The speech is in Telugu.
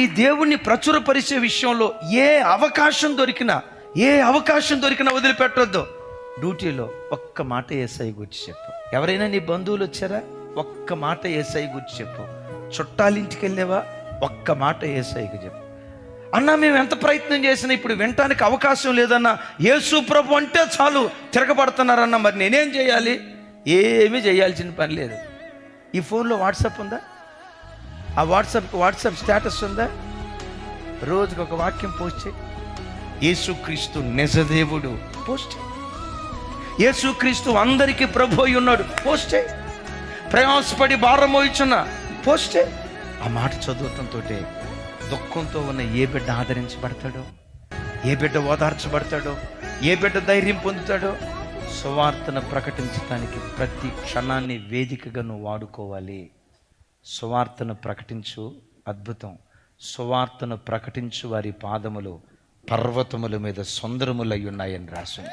ఈ దేవుణ్ణి ప్రచురపరిచే విషయంలో ఏ అవకాశం దొరికినా వదిలిపెట్టొద్దు. డ్యూటీలో ఒక్క మాట యేసయ్య గురించి చెప్పు. ఎవరైనా నీ బంధువులు వచ్చారా, ఒక్క మాట యేసయ్య గురించి చెప్పు. చుట్టాలింటికి వెళ్ళావా, ఒక్క మాట యేసయ్యకు చెప్పు. అన్నా మేము ఎంత ప్రయత్నం చేసినా ఇప్పుడు వినటానికి అవకాశం లేదన్నా, యేసు ప్రభు అంటే చాలు తిరగబడుతున్నారన్నా, మరి నేనేం చేయాలి? ఏమీ చేయాల్సిన పని లేదు. ఈ ఫోన్లో వాట్సాప్ ఉందా? ఆ వాట్సాప్ స్టేటస్ ఉందా? రోజుకు ఒక వాక్యం పోస్ట్ చేయి. యేసుక్రీస్తు నిజదేవుడు పోస్ట్ చేయి. యేసుక్రీస్తు అందరికీ ప్రభు అయి ఉన్నాడు పోస్ట్ చేయి. ప్రయాసపడి భారం మోయిచున్న పోస్ట్ చేయి. ఆ మాట చదవటంతో దుఃఖంతో ఉన్న ఏ బిడ్డ ఆదరించబడతాడో, ఏ బిడ్డ ఓదార్చబడతాడో, ఏ బిడ్డ ధైర్యం పొందుతాడో. సువార్తను ప్రకటించడానికి ప్రతి క్షణాన్ని వేదికగా నువ్వు వాడుకోవాలి. సువార్తను ప్రకటించు. అద్భుతం. సువార్తను ప్రకటించు వారి పాదములు పర్వతముల మీద సుందరములై ఉన్నాయని రాసింది.